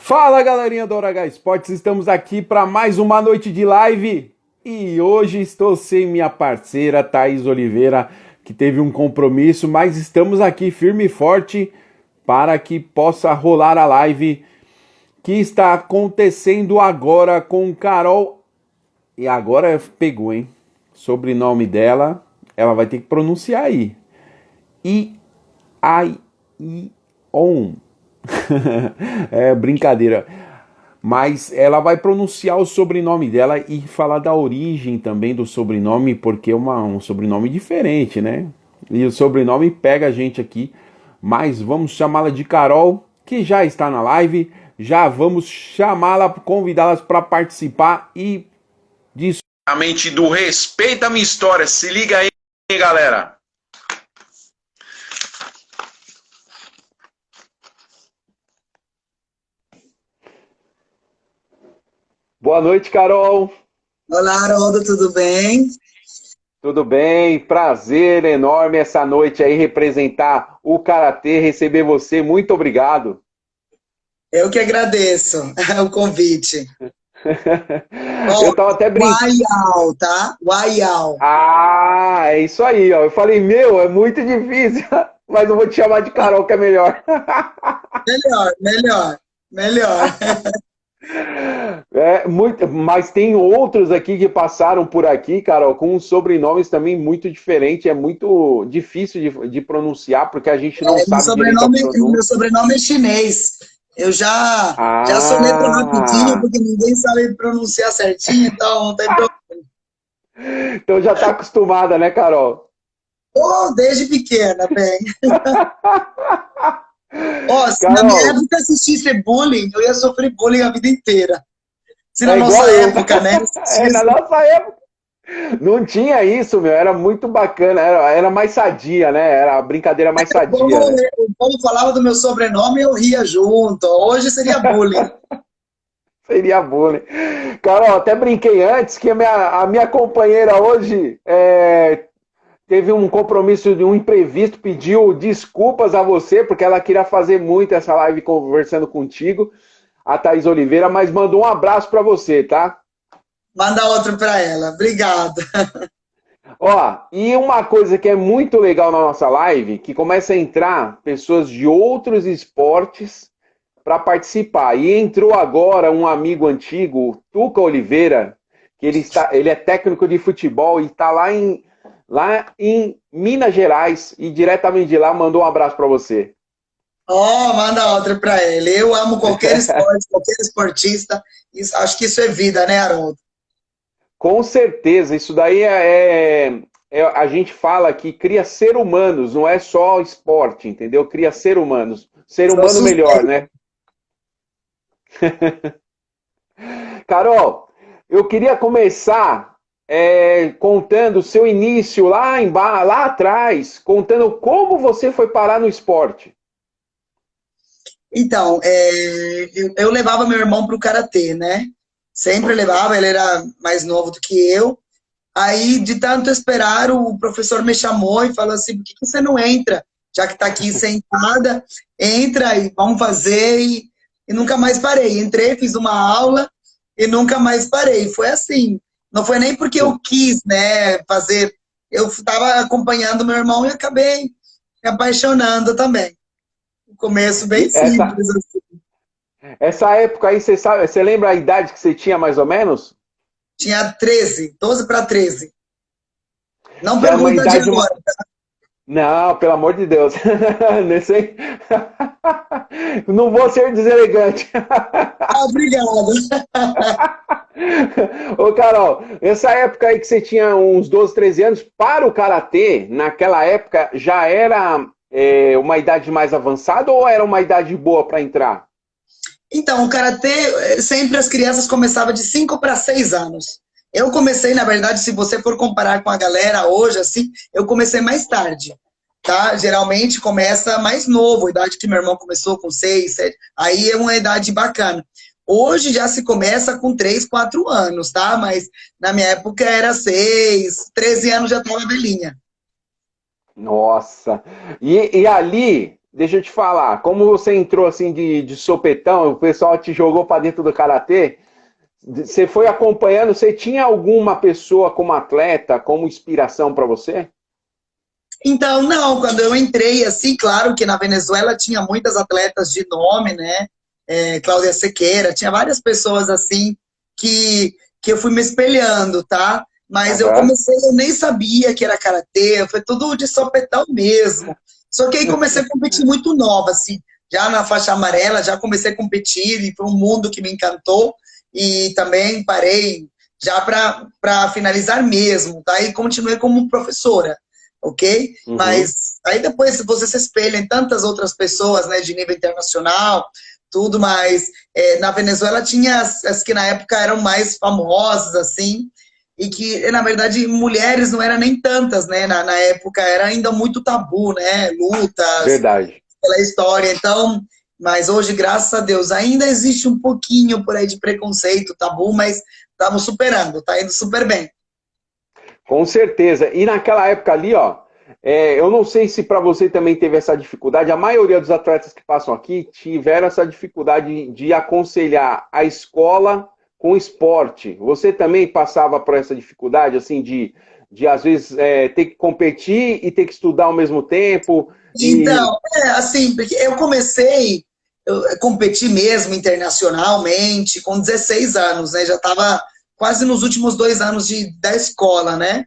Fala galerinha do Hora Esportes, estamos aqui para mais uma noite de live e hoje estou sem minha parceira Thaís Oliveira, que teve um compromisso, mas estamos aqui firme e forte para que possa rolar a live que está acontecendo agora com Carol. E agora pegou, hein? Sobrenome dela, ela vai ter que pronunciar aí. I-I-I-On. É brincadeira. Mas ela vai pronunciar o sobrenome dela e falar da origem também do sobrenome, porque é um sobrenome diferente, né? E o sobrenome pega a gente aqui. Mas vamos chamá-la de Carol, que já está na live. Já vamos chamá-la, convidá-las para participar e disso. A mente do respeito à minha história. Se liga aí, galera. Boa noite, Carol. Olá, Haroldo, tudo bem? Tudo bem? Prazer enorme essa noite aí representar o Karatê, receber você. Muito obrigado. Eu que agradeço o convite. Eu tava até brincando. Uaiau, tá? Uaiau. Ah, é isso aí, ó. Eu falei, é muito difícil, mas eu vou te chamar de Carol, que é melhor. Melhor. Mas tem outros aqui que passaram por aqui, Carol, com sobrenomes também muito diferentes. É muito difícil de pronunciar, porque a gente não sabe direito a pronúncia. Meu sobrenome é chinês. Eu já soletro rapidinho, Ah, porque ninguém sabe pronunciar certinho, então não tem problema. então já tá acostumada, né, Carol? Desde pequena, bem. Se na minha Carol, época assistisse bullying, eu ia sofrer bullying a vida inteira. Se na é nossa igual eu. época, né? Na nossa época não tinha isso, era muito bacana, era mais sadia, né? Era a brincadeira mais sadia, né? O povo falava do meu sobrenome e eu ria junto. Hoje seria bullying. Seria bullying. Carol, até brinquei antes que a minha companheira hoje teve um compromisso de um imprevisto, pediu desculpas a você, porque ela queria fazer muito essa live conversando contigo, a Thaís Oliveira, mas mandou um abraço para você, tá? Manda outro para ela. Obrigada. Ó, e uma coisa que é muito legal na nossa live, que começa a entrar pessoas de outros esportes para participar. E entrou agora um amigo antigo, Tuca Oliveira, que ele é técnico de futebol e está lá em Minas Gerais e diretamente de lá mandou um abraço para você. Manda outra para ele. Eu amo qualquer esporte, qualquer esportista. Acho que isso é vida, né, Haroldo? Com certeza, isso daí a gente fala que cria ser humanos, não é só esporte, entendeu? Cria ser humanos. Ser humano melhor, né? Carol, eu queria começar contando o seu início lá atrás, contando como você foi parar no esporte. Então, eu levava meu irmão para o karatê, né? Sempre levava, ele era mais novo do que eu. Aí, de tanto esperar, o professor me chamou e falou assim, por que você não entra? Já que está aqui sentada, entra e vamos fazer. E nunca mais parei. Entrei, fiz uma aula e nunca mais parei. Foi assim. Não foi nem porque eu quis, né, fazer. Eu estava acompanhando meu irmão e acabei me apaixonando também. No começo bem simples. Assim. Essa época aí, você lembra a idade que você tinha mais ou menos? Tinha 13, 12 para 13. Não Já é uma pergunta de idade agora. Não, pelo amor de Deus. Nesse... Não vou ser deselegante. Obrigado. Ô, Carol, essa época aí que você tinha uns 12, 13 anos, para o Karatê, naquela época, já era uma idade mais avançada ou era uma idade boa para entrar? Então, o karatê, sempre as crianças começavam de 5 para 6 anos. Eu comecei, na verdade, se você for comparar com a galera hoje, assim, eu comecei mais tarde, tá? Geralmente começa mais novo, a idade que meu irmão começou com 6, 7, aí é uma idade bacana. Hoje já se começa com 3, 4 anos, tá? Mas na minha época era 6, 13 anos já estava velhinha. Nossa! E ali, deixa eu te falar, como você entrou assim de sopetão, o pessoal te jogou para dentro do karatê, você foi acompanhando, você tinha alguma pessoa como atleta, como inspiração para você? Então, não, quando eu entrei, assim, claro que na Venezuela tinha muitas atletas de nome, né? Cláudia Sequeira, tinha várias pessoas assim que, que eu fui me espelhando, tá? Mas eu Aham. comecei, eu nem sabia que era karatê, foi tudo de sopetão mesmo. Só que aí comecei a competir muito nova, assim, já na faixa amarela, já comecei a competir e foi um mundo que me encantou e também parei já para finalizar mesmo, tá? E continuei como professora, ok? Uhum. Mas aí depois você se espelha em tantas outras pessoas, né, de nível internacional, tudo, mas na Venezuela tinha as que na época eram mais famosas, assim, e que, na verdade, mulheres não eram nem tantas, né, na época era ainda muito tabu, né, lutas, Verdade. pela história, então, mas hoje, graças a Deus, ainda existe um pouquinho por aí de preconceito, tabu, mas estamos superando, tá indo super bem. Com certeza. E naquela época ali, ó, eu não sei se para você também teve essa dificuldade. A maioria dos atletas que passam aqui tiveram essa dificuldade de aconselhar a escola com o esporte. Você também passava por essa dificuldade, assim, de às vezes ter que competir e ter que estudar ao mesmo tempo. E Então, assim, porque eu comecei a competir mesmo internacionalmente com 16 anos, né? Já estava quase nos últimos 2 anos da escola, né?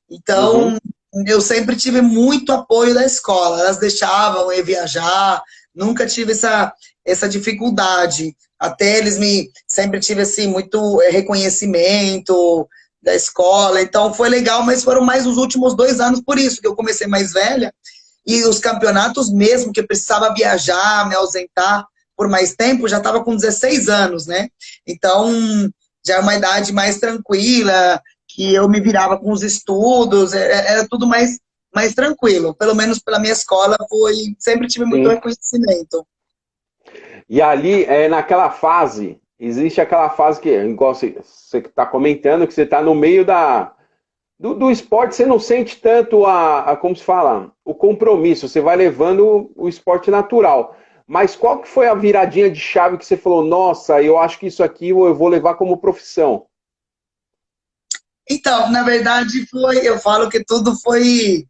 uhum, Então, eu sempre tive muito apoio da escola. Elas deixavam eu viajar, nunca tive essa dificuldade. Até eles sempre tive, assim, muito reconhecimento da escola. Então, foi legal, mas foram mais os últimos 2 anos, por isso que eu comecei mais velha. E os campeonatos mesmo, que eu precisava viajar, me ausentar por mais tempo, já estava com 16 anos, né? Então, já é uma idade mais tranquila, que eu me virava com os estudos, era tudo mais tranquilo. Pelo menos pela minha escola, sempre tive muito sim. reconhecimento. E ali, naquela fase, existe aquela fase que, igual você está comentando, que você está no meio do esporte, você não sente tanto como se fala, o compromisso, você vai levando o esporte natural. Mas qual que foi a viradinha de chave que você falou, nossa, eu acho que isso aqui eu vou levar como profissão? Então, na verdade, eu falo que tudo foi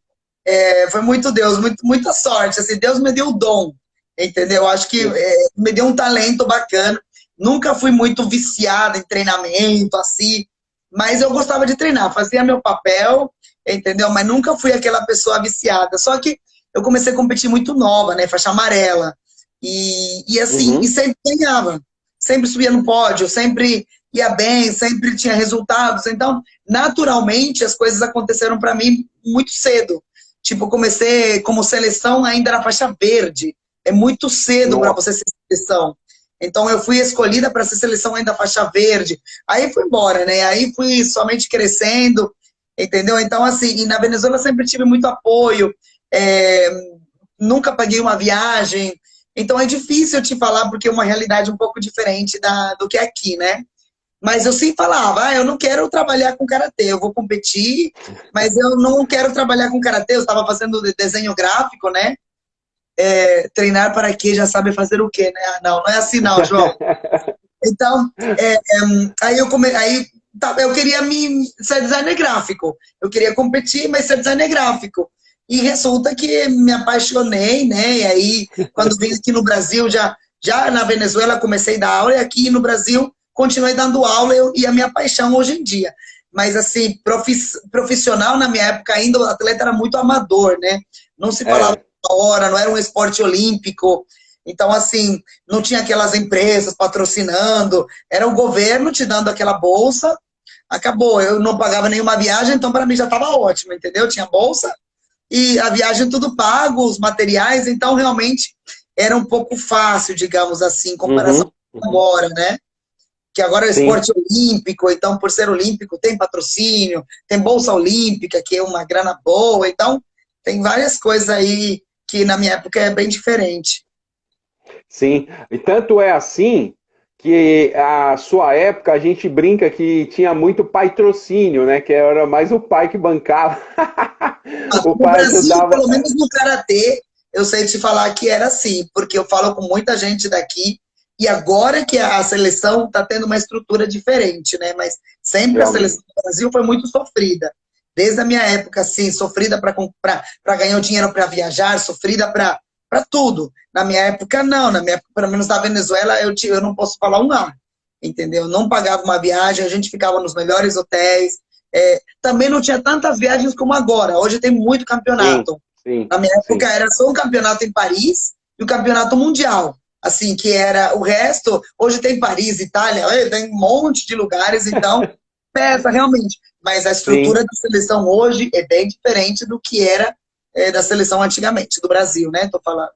muito Deus, muita sorte. Assim, Deus me deu o dom, entendeu? Acho que Sim. me deu um talento bacana. Nunca fui muito viciada em treinamento, assim, mas eu gostava de treinar, fazia meu papel, entendeu? Mas nunca fui aquela pessoa viciada. Só que eu comecei a competir muito nova, né? Faixa amarela. E assim, e Uhum. sempre ganhava. Sempre subia no pódio, sempre ia bem, sempre tinha resultados. Então, naturalmente, as coisas aconteceram para mim muito cedo. Tipo, comecei como seleção ainda na faixa verde. É muito cedo para Nossa. você ser seleção. Então, eu fui escolhida para ser seleção ainda faixa verde. Aí fui embora, né? Aí fui somente crescendo, entendeu? Então, assim, e na Venezuela sempre tive muito apoio. É, nunca paguei uma viagem. Então, é difícil eu te falar, porque é uma realidade um pouco diferente do que aqui, né? Mas eu sempre falava, eu não quero trabalhar com karatê, eu vou competir, mas eu não quero trabalhar com karatê. Eu estava fazendo desenho gráfico, né? Treinar para quê? Já sabe fazer o quê, né? Ah, não, não é assim não, João. Então, eu queria ser designer gráfico. Eu queria competir, mas ser designer gráfico. E resulta que me apaixonei, né? E aí, quando vim aqui no Brasil, já na Venezuela comecei a dar aula, e aqui no Brasil continuei dando aula e a minha paixão hoje em dia. Mas, assim, profissional na minha época ainda, o atleta era muito amador, né? Não se falava É, hora, não era um esporte olímpico. Então, assim, não tinha aquelas empresas patrocinando, era o governo te dando aquela bolsa, acabou. Eu não pagava nenhuma viagem, então para mim já estava ótimo, entendeu? Tinha bolsa e a viagem tudo pago, os materiais, então realmente era um pouco fácil, digamos assim, em comparação uhum, com uhum. agora, né? Que agora é Sim. esporte olímpico, então por ser olímpico tem patrocínio, tem bolsa olímpica, que é uma grana boa, então tem várias coisas aí que na minha época é bem diferente. Sim, e tanto é assim que a sua época a gente brinca que tinha muito patrocínio, né? Que era mais o pai que bancava. O No pai Brasil, ajudava. pelo menos no karatê, eu sei te falar que era assim, porque eu falo com muita gente daqui, e agora que a seleção está tendo uma estrutura diferente, né? Mas sempre a Realmente. seleção do Brasil foi muito sofrida. Desde a minha época, assim, sofrida para ganhar o dinheiro para viajar, sofrida para tudo. Na minha época, não. Na minha época, pelo menos na Venezuela, eu não posso falar um A, entendeu? Não pagava uma viagem, a gente ficava nos melhores hotéis. Também não tinha tantas viagens como agora. Hoje tem muito Sim, campeonato. sim, Na minha época sim. era só um campeonato em Paris e o campeonato mundial. Assim, que era o resto. Hoje tem Paris, Itália, tem um monte de lugares, então pesa realmente. Mas a Sim. estrutura da seleção hoje é bem diferente do que era da seleção antigamente, do Brasil, né? Tô falando.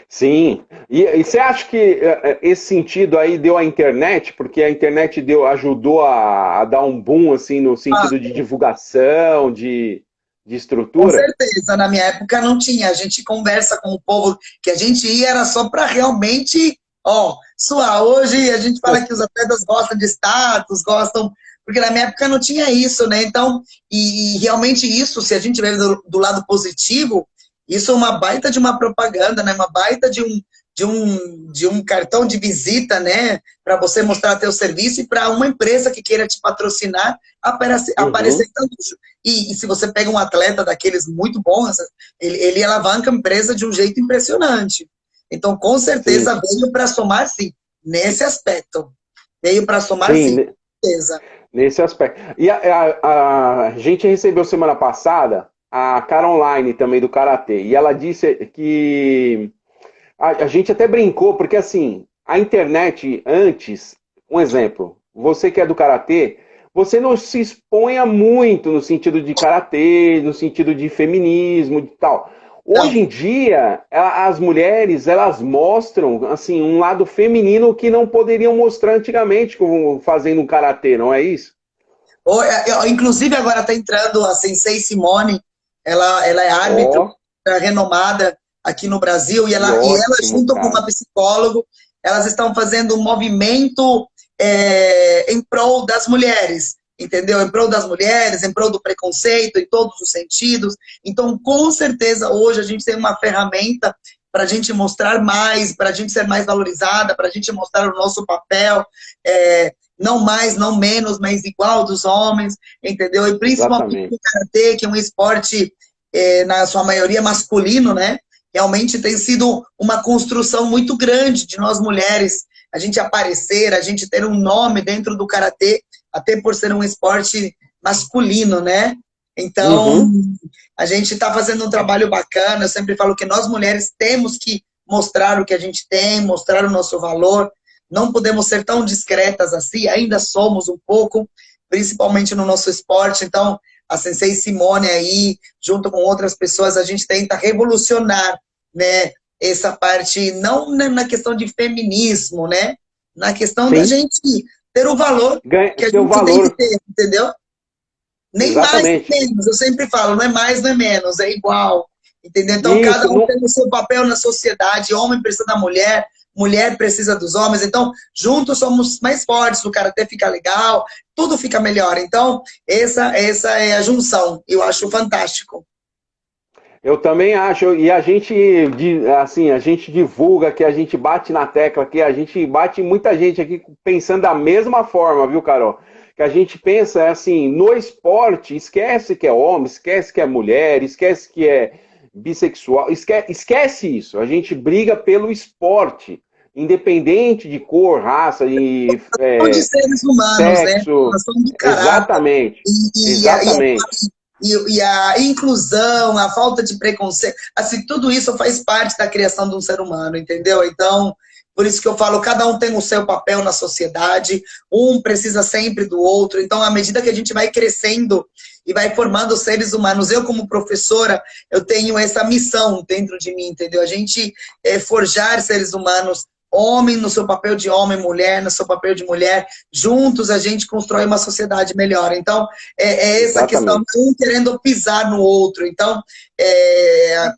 Sim. E você acha que esse sentido aí deu a internet? Porque a internet ajudou a dar um boom assim no Ah, sentido de divulgação, de com estrutura? certeza, na minha época não tinha. A gente conversa com o povo, que a gente ia era só para realmente, ó, suar. Hoje a gente fala que os atletas gostam de status, gostam. Porque na minha época não tinha isso, né? Então, e realmente isso, se a gente ver do lado positivo, isso é uma baita de uma propaganda, né? Uma baita de um cartão de visita, né? Para você mostrar teu serviço e para uma empresa que queira te patrocinar aparecer Uhum. tanto. E se você pega um atleta daqueles muito bons, ele alavanca a empresa de um jeito impressionante. Então, com Sim, certeza, veio para somar, sim, nesse aspecto. Veio para somar, sim, sim, com certeza. nesse aspecto. E a gente recebeu semana passada a Caroline também do Karatê, e ela disse que a gente até brincou, porque assim, a internet antes, um exemplo, você que é do Karatê, você não se exponha muito no sentido de Karatê, no sentido de feminismo e tal. Não. Hoje em dia, as mulheres, elas mostram, assim, um lado feminino que não poderiam mostrar antigamente, como fazendo um Karatê, não é isso? Inclusive, agora está entrando a Sensei Simone, ela é árbitro Ó, renomada aqui no Brasil, que e ela ótimo, junto com uma cara. psicólogo, elas estão fazendo um movimento em prol das mulheres, entendeu? Em prol das mulheres, em prol do preconceito, em todos os sentidos. Então, com certeza, hoje a gente tem uma ferramenta para a gente mostrar mais, para a gente ser mais valorizada, para a gente mostrar o nosso papel, não mais, não menos, mas igual dos homens, entendeu? E principalmente Exatamente. o karatê, que é um esporte, na sua maioria, masculino, né? Realmente tem sido uma construção muito grande de nós mulheres, a gente aparecer, a gente ter um nome dentro do karatê, até por ser um esporte masculino, né? Então, Uhum. a gente está fazendo um trabalho bacana. Eu sempre falo que nós mulheres temos que mostrar o que a gente tem, mostrar o nosso valor. Não podemos ser tão discretas assim, ainda somos um pouco, principalmente no nosso esporte. Então, a Sensei Simone aí, junto com outras pessoas, a gente tenta revolucionar, né, essa parte, não na questão de feminismo, né, na questão da Sim, gente ter o valor que a ter o gente tem que valor. ter, entendeu? Nem mais nem Exatamente. menos, eu sempre falo, não é mais nem menos, é igual, entendeu? Então, cada Isso, um não, tem o seu papel na sociedade, homem precisa da mulher, mulher precisa dos homens, então, juntos somos mais fortes, o karatê fica legal, tudo fica melhor. Então, essa é a junção, eu acho fantástico. eu também acho, e a gente, assim, a gente divulga que a gente bate na tecla, que a gente bate muita gente aqui pensando da mesma forma, viu, Carol? Que a gente pensa assim, no esporte, esquece que é homem, esquece que é mulher, esquece que é bissexual, esquece isso. A gente briga pelo esporte, independente de cor, raça e São de seres humanos, né? sexo. Nós somos de caráter. Exatamente, E, e, a, e, a, exatamente. e a inclusão, a falta de preconceito, assim, tudo isso faz parte da criação de um ser humano, entendeu? Então, por isso que eu falo, cada um tem o seu papel na sociedade, um precisa sempre do outro. Então, à medida que a gente vai crescendo e vai formando seres humanos, eu como professora, eu tenho essa missão dentro de mim, entendeu? A gente forjar seres humanos, homem no seu papel de homem, mulher no seu papel de mulher, juntos a gente constrói uma sociedade melhor. Então, essa questão, Exatamente. um querendo pisar no outro. Então,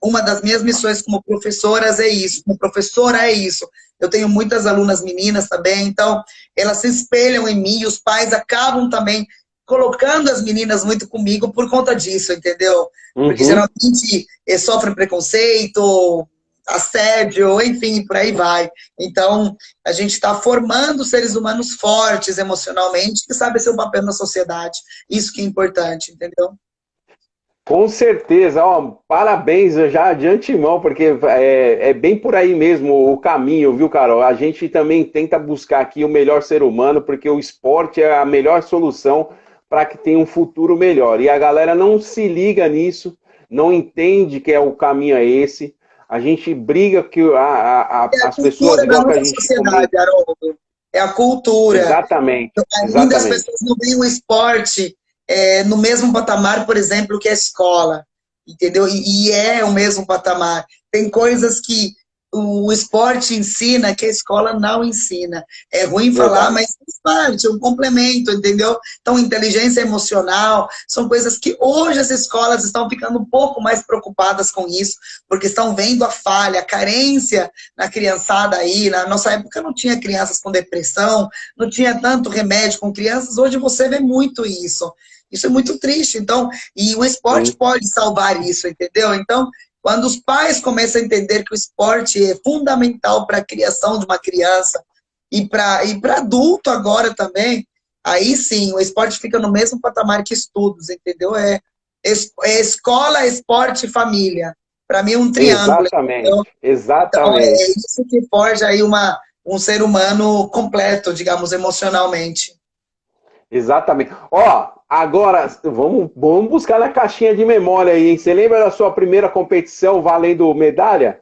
uma das minhas missões como professoras é isso, como professora é isso. Eu tenho muitas alunas meninas também, então elas se espelham em mim, e os pais acabam também colocando as meninas muito comigo por conta disso, entendeu? Porque geralmente sofrem preconceito, assédio, enfim, por aí vai. Então, a gente está formando seres humanos fortes emocionalmente que sabem seu papel na sociedade. Isso que é importante, entendeu? Com certeza, ó, parabéns já de antemão, porque é bem por aí mesmo o caminho, viu, Carol? A gente também tenta buscar aqui o melhor ser humano, porque o esporte é a melhor solução para que tenha um futuro melhor. E a galera não se liga nisso, não entende que o caminho é esse. A gente briga que as pessoas igual que a nossa gente sociedade, Haroldo. É a cultura. Exatamente. Ainda as pessoas não veem o esporte no mesmo patamar, por exemplo, que a escola, entendeu? E é o mesmo patamar. Tem coisas que o esporte ensina que a escola não ensina. É ruim falar, mas faz parte, é um complemento, entendeu? Então, inteligência emocional, são coisas que hoje as escolas estão ficando um pouco mais preocupadas com isso, porque estão vendo a falha, a carência na criançada aí. Na nossa época não tinha crianças com depressão, não tinha tanto remédio com crianças, hoje você vê muito isso. Isso é muito triste, então, e o esporte pode salvar isso, entendeu? Então, quando os pais começam a entender que o esporte é fundamental para a criação de uma criança e para adulto agora também, aí sim, o esporte fica no mesmo patamar que estudos, entendeu? É escola, esporte e família. Para mim, um triângulo. Exatamente, entendeu? exatamente. Então, é isso que forja aí um ser humano completo, digamos, emocionalmente. Exatamente. Ó, agora vamos buscar na caixinha de memória aí, hein? Você lembra da sua primeira competição valendo medalha?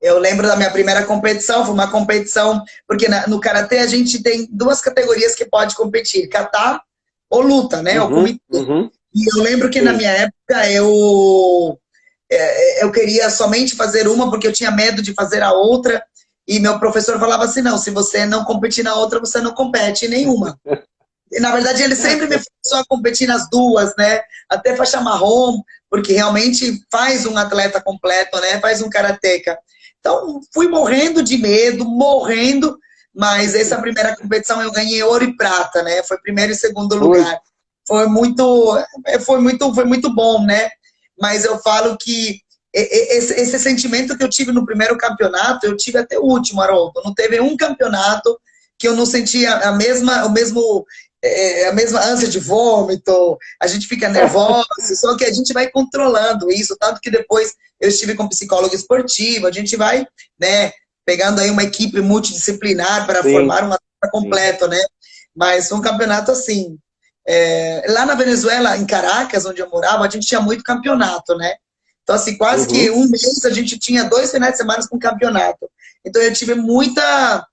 Eu lembro da minha primeira competição, foi uma competição, porque no Karatê a gente tem duas categorias que pode competir, kata ou luta, né? O comitê. E eu lembro que na minha época eu queria somente fazer uma, porque eu tinha medo de fazer a outra, e meu professor falava assim, não, se você não competir na outra, você não compete em nenhuma. E, na verdade, ele sempre me forçou a competir nas duas, né? Até faixa marrom, porque realmente faz um atleta completo, né? Faz um karateca. Então, fui morrendo de medo, morrendo, mas essa primeira competição eu ganhei ouro e prata, né? Foi primeiro e segundo lugar. Foi muito bom, né? Mas eu falo que esse sentimento que eu tive no primeiro campeonato, eu tive até o último, Haroldo. Não teve um campeonato que eu não sentia a mesma ânsia de vômito, a gente fica nervoso, só que a gente vai controlando isso, tanto que depois eu estive com psicólogo esportivo, a gente vai, né, pegando aí uma equipe multidisciplinar para formar um atleta completo, né, mas foi um campeonato assim, lá na Venezuela, em Caracas, onde eu morava, a gente tinha muito campeonato, né, então assim, quase que um mês a gente tinha 2 finais de semana com campeonato, então eu tive muitas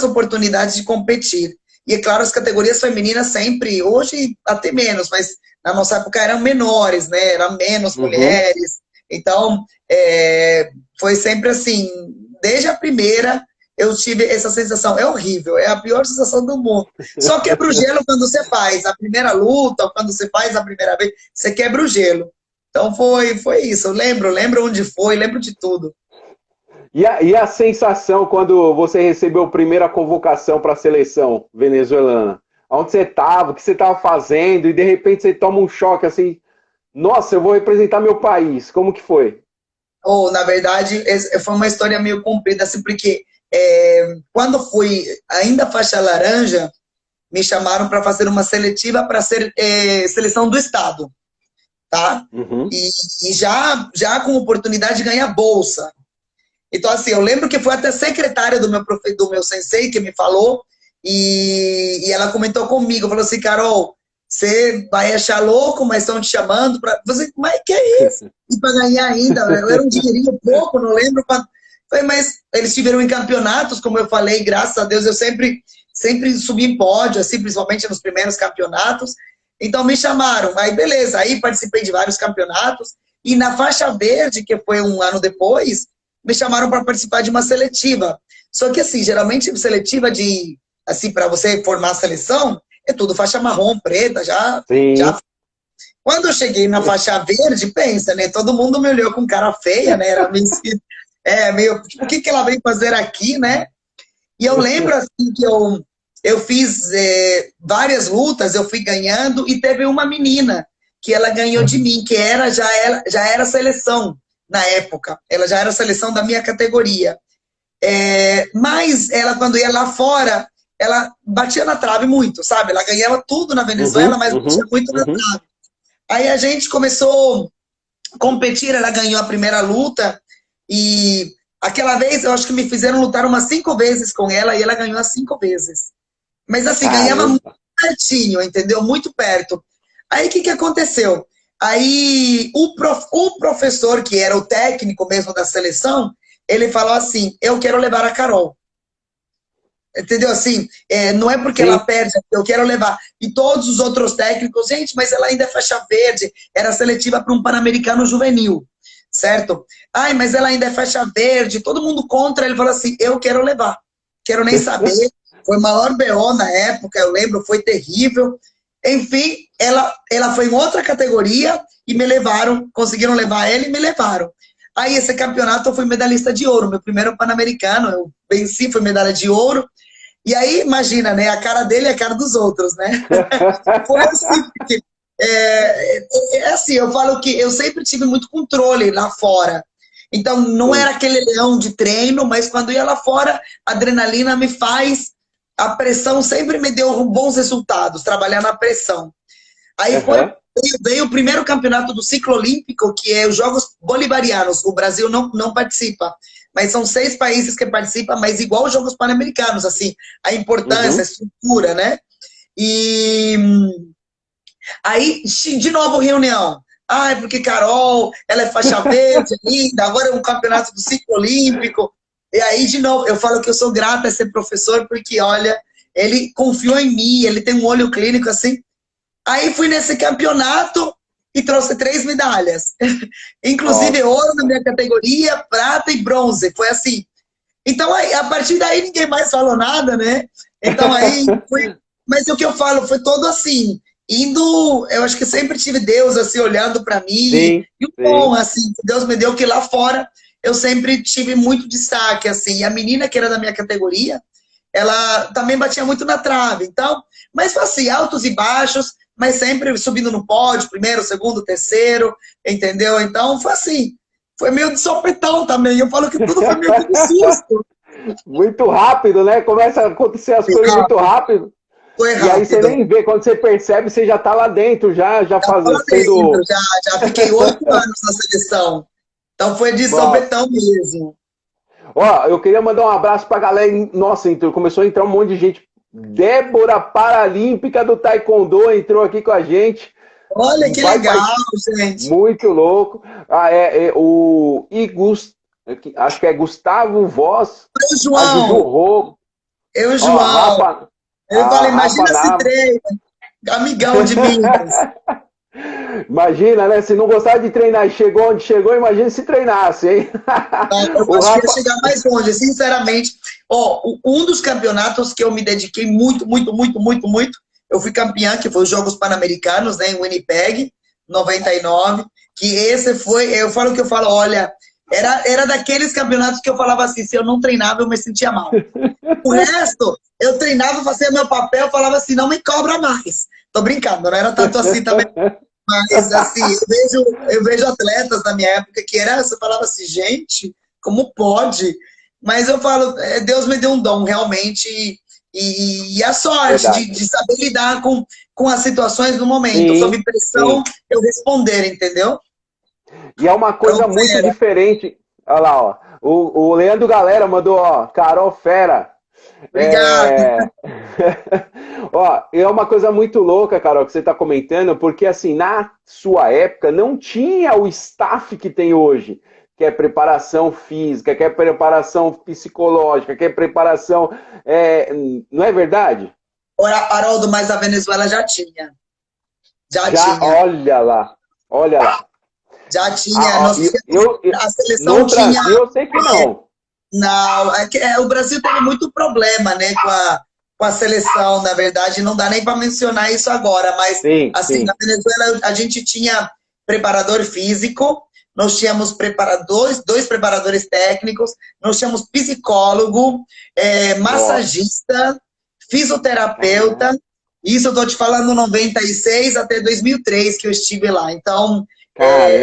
oportunidades de competir. E, é claro, as categorias femininas sempre, hoje até menos, mas na nossa época eram menores, né? Eram menos mulheres. Então, foi sempre assim, desde a primeira eu tive essa sensação, é horrível, é a pior sensação do mundo. Só quebra o gelo quando você faz a primeira luta, ou quando você faz a primeira vez, você quebra o gelo. Então foi isso, eu lembro onde foi, lembro de tudo. E a sensação quando você recebeu a primeira convocação para a seleção venezuelana? Onde você estava, o que você estava fazendo, e de repente você toma um choque assim, nossa, eu vou representar meu país. Como que foi? Na verdade, foi uma história meio comprida, assim, porque quando fui ainda faixa laranja, me chamaram para fazer uma seletiva para ser seleção do estado, tá? E já com oportunidade de ganhar bolsa. Então, assim, eu lembro que foi até a secretária do meu sensei que me falou, e ela comentou comigo, falou assim, Carol, você vai achar louco, mas estão te chamando para... Mas que é isso? E para ganhar ainda, eu era um dinheirinho pouco, não lembro quanto. Falei, mas eles tiveram em campeonatos, como eu falei, graças a Deus, eu sempre subi em pódio, assim, principalmente nos primeiros campeonatos. Então me chamaram, aí beleza, aí participei de vários campeonatos, e na faixa verde, que foi um ano depois, me chamaram para participar de uma seletiva. Só que, assim, geralmente, seletiva assim, para você formar a seleção, é tudo faixa marrom, preta, já. Quando eu cheguei na faixa verde, pensa, né? Todo mundo me olhou com cara feia, né? Era meio tipo, o que ela veio fazer aqui, né? E eu lembro, assim, que eu fiz várias lutas, eu fui ganhando, e teve uma menina que ela ganhou de mim, que já era seleção na época, ela já era seleção da minha categoria. Mas ela, quando ia lá fora, ela batia na trave muito, sabe? Ela ganhava tudo na Venezuela, mas batia muito na trave. Aí a gente começou a competir, ela ganhou a primeira luta, e aquela vez eu acho que me fizeram lutar umas 5 vezes com ela, e ela ganhou as 5 vezes. Mas assim, ganhava muito pertinho, entendeu? Muito perto. Aí o que aconteceu? Aí o professor, que era o técnico mesmo da seleção, ele falou assim, eu quero levar a Carol. Entendeu? Assim, não é porque ela perde, eu quero levar. E todos os outros técnicos, gente, mas ela ainda é faixa verde, era seletiva para um Pan-Americano juvenil, certo? Ai, mas ela ainda é faixa verde, todo mundo contra, ele falou assim, eu quero levar, quero nem saber. Foi o maior BO na época, eu lembro, foi terrível. Enfim, ela foi em outra categoria e me levaram, conseguiram levar ela e me levaram. Aí esse campeonato eu fui medalhista de ouro, meu primeiro Pan-Americano, eu venci, fui medalha de ouro. E aí, imagina, né, a cara dele é a cara dos outros, né? Foi assim, porque, assim, eu falo que eu sempre tive muito controle lá fora. Então, não era aquele leão de treino, mas quando ia lá fora, a adrenalina me faz, a pressão sempre me deu bons resultados, trabalhar na pressão. Aí veio o primeiro campeonato do ciclo olímpico, que é os Jogos Bolivarianos. O Brasil não participa, mas são 6 países que participam, mas igual os Jogos Pan-Americanos, assim, a importância, a estrutura, né? E aí, de novo, reunião. Ah, é porque Carol, ela é faixa verde ainda, agora é um campeonato do ciclo olímpico. E aí, de novo, eu falo que eu sou grata a ser professor, porque, olha, ele confiou em mim, ele tem um olho clínico, assim. Aí fui nesse campeonato e trouxe 3 medalhas. Inclusive ouro na minha categoria, prata e bronze. Foi assim. Então, aí, a partir daí, ninguém mais falou nada, né? Então, aí, mas o que eu falo foi todo assim, indo, eu acho que sempre tive Deus, assim, olhando para mim. Sim, e o bom, assim, que Deus me deu, que lá fora eu sempre tive muito destaque, assim. E a menina que era da minha categoria, ela também batia muito na trave. Então, mas foi assim, altos e baixos, mas sempre subindo no pódio, primeiro, segundo, terceiro, entendeu? Então, foi assim. Foi meio de sopetão também. Eu falo que tudo foi meio que de susto. Muito rápido, né? Começa a acontecer as coisas muito rápido. Foi rápido. E aí você nem vê, quando você percebe, você já tá lá dentro, já fazendo... Já fiquei 8 anos na seleção. Então foi de sopetão mesmo. Ó, eu queria mandar um abraço pra galera. Nossa, começou a entrar um monte de gente. Débora Paralímpica do Taekwondo entrou aqui com a gente. Olha que legal, gente. Muito louco. O Igus, acho que é Gustavo Voz. Eu, João. Eu, João. Eu falei, imagina esse treino. Amigão de Minas. Imagina, né? Se não gostava de treinar e chegou onde chegou, imagina se treinasse, hein? Eu acho que ia chegar mais longe, sinceramente. Um dos campeonatos que eu me dediquei muito, eu fui campeã, que foi os Jogos Pan-Americanos, né, em Winnipeg, 99, que esse foi, eu falo, olha, era daqueles campeonatos que eu falava assim, se eu não treinava, eu me sentia mal. O resto, eu treinava, fazia meu papel, falava assim, não me cobra mais. Tô brincando, não era tanto assim também. Mas, assim, eu vejo atletas da minha época que você falava assim, gente, como pode? Mas eu falo, Deus me deu um dom, realmente, e a sorte de saber lidar com as situações do momento. Sim, sob pressão, eu responder, entendeu? E é uma coisa muito diferente. Olha lá, ó. O Leandro Galera mandou, ó, Carol Fera. Obrigado. Ó, é uma coisa muito louca, Carol, que você está comentando, porque assim, na sua época não tinha o staff que tem hoje, que é preparação física, que é preparação psicológica, que é preparação... não é verdade? Haroldo, mas a Venezuela já tinha. Já tinha. Olha lá. Já tinha. A seleção no tinha... Brasil, eu sei que não. Não, o Brasil teve muito problema, né, com a seleção, na verdade, não dá nem para mencionar isso agora, mas sim. Na Venezuela a gente tinha preparador físico, nós tínhamos dois preparadores técnicos, nós tínhamos psicólogo, massagista, fisioterapeuta. Isso eu tô te falando 96 até 2003 que eu estive lá. Então,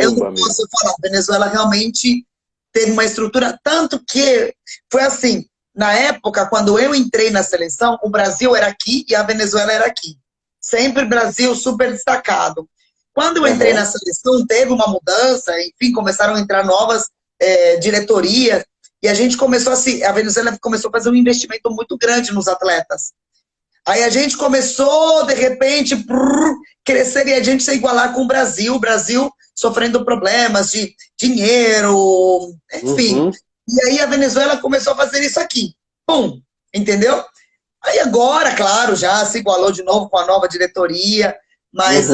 eu não posso falar. A Venezuela realmente teve uma estrutura, tanto que foi assim, na época, quando eu entrei na seleção, o Brasil era aqui e a Venezuela era aqui. Sempre Brasil super destacado. Quando eu entrei na seleção, teve uma mudança, enfim, começaram a entrar novas diretorias, e a gente começou a Venezuela começou a fazer um investimento muito grande nos atletas. Aí a gente começou, de repente, crescer e a gente se igualar com o Brasil sofrendo problemas de dinheiro, enfim. E aí a Venezuela começou a fazer isso aqui. Pum, entendeu? Aí agora, claro, já se igualou de novo com a nova diretoria, mas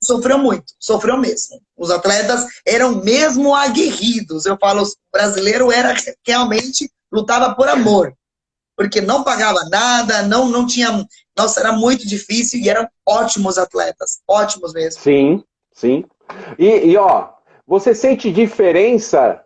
sofreu muito, sofreu mesmo. Os atletas eram mesmo aguerridos. Eu falo, o brasileiro era realmente, lutava por amor. Porque não pagava nada, não tinha... Nossa, era muito difícil e eram ótimos atletas. Ótimos mesmo. Sim, sim. E ó, você sente diferença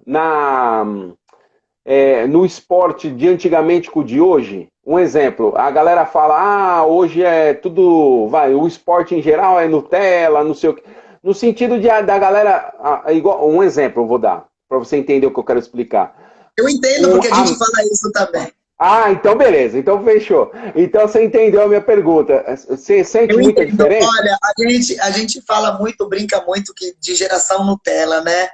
no esporte de antigamente com o de hoje? Um exemplo, a galera fala, hoje é tudo... o esporte em geral é Nutella, não sei o quê. No sentido da galera... igual, um exemplo eu vou dar, para você entender o que eu quero explicar. Eu entendo, porque a gente fala isso também. Então beleza, então fechou. Então você entendeu a minha pergunta. Você sente muita diferença? Olha, a gente fala muito, brinca muito de geração Nutella, né?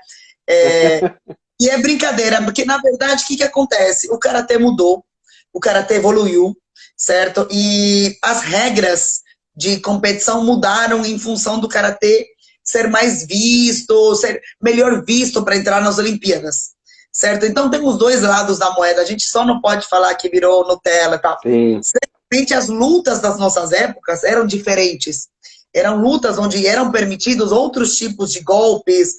E é brincadeira, porque na verdade o que acontece? O karatê mudou, o karatê evoluiu, certo? E as regras de competição mudaram em função do karatê ser mais visto, ser melhor visto para entrar nas Olimpíadas. Certo? Então tem os dois lados da moeda. A gente só não pode falar que virou Nutella e tal. Certamente as lutas das nossas épocas eram diferentes. Eram lutas onde eram permitidos outros tipos de golpes,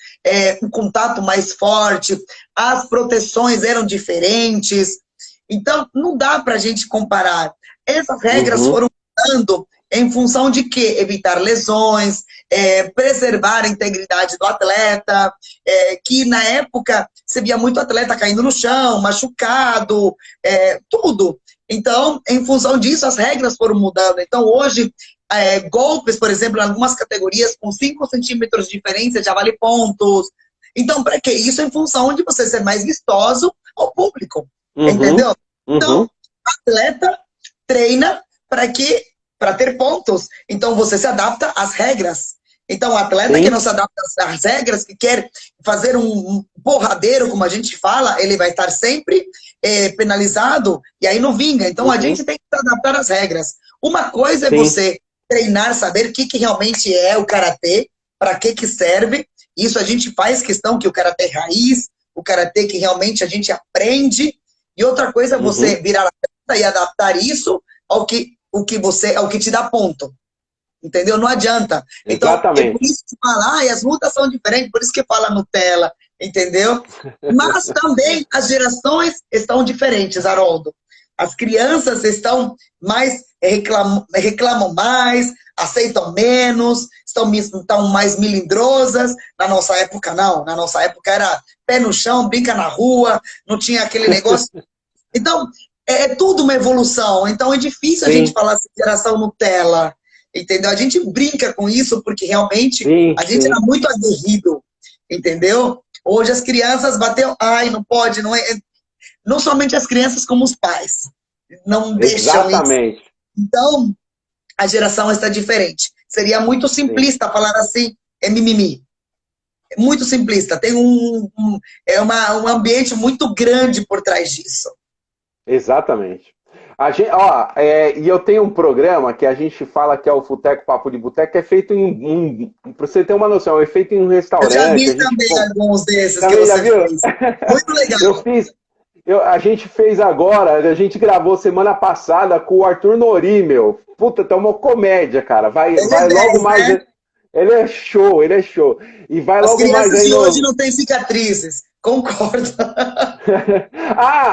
um contato mais forte, as proteções eram diferentes. Então não dá para a gente comparar. Essas regras foram mudando em função de quê? Evitar lesões, preservar a integridade do atleta, que na época você via muito atleta caindo no chão, machucado, tudo. Então, em função disso, as regras foram mudando. Então, hoje, golpes, por exemplo, em algumas categorias, com 5 centímetros de diferença, já vale pontos. Então, para quê? Isso em função de você ser mais vistoso ao público. Entendeu? Então, o atleta treina para quê? Para ter pontos. Então, você se adapta às regras. Então, o atleta que não se adapta às regras, que quer fazer um porradeiro, como a gente fala, ele vai estar sempre penalizado, e aí não vinga. Então, a gente tem que se adaptar às regras. Uma coisa é você treinar, saber o que realmente é o karatê, para que serve. Isso a gente faz questão que o karatê é raiz, o karatê que realmente a gente aprende. E outra coisa é você virar a peça e adaptar isso ao que te dá ponto. Entendeu? Não adianta. Então, é por isso que fala, as lutas são diferentes, por isso que fala Nutella, entendeu? Mas também as gerações estão diferentes, Haroldo. As crianças estão mais, reclamam mais, aceitam menos, estão mais melindrosas. Na nossa época, não. Na nossa época era pé no chão, brinca na rua, não tinha aquele negócio. Então, é tudo uma evolução. Então, é difícil a gente falar assim, geração Nutella. Entendeu? A gente brinca com isso porque realmente a gente era muito aguerrido, entendeu? Hoje as crianças bateu, não pode, não é. Não somente as crianças, como os pais. Não deixam isso. Então, a geração está diferente. Seria muito simplista falar assim, é mimimi. É muito simplista. Tem um ambiente muito grande por trás disso. Exatamente. E eu tenho um programa que a gente fala que é o Futeco Papo de Boteco, que é feito pra você ter uma noção, é feito em um restaurante. Eu já vi também alguns desses que você fez. Muito legal. A gente fez agora, a gente gravou semana passada com o Arthur Nori, meu. Puta, tá uma comédia, cara. Vai logo mais... Né? Ele é show. E vai logo mais aí. As crianças de hoje não têm cicatrizes. Concordo.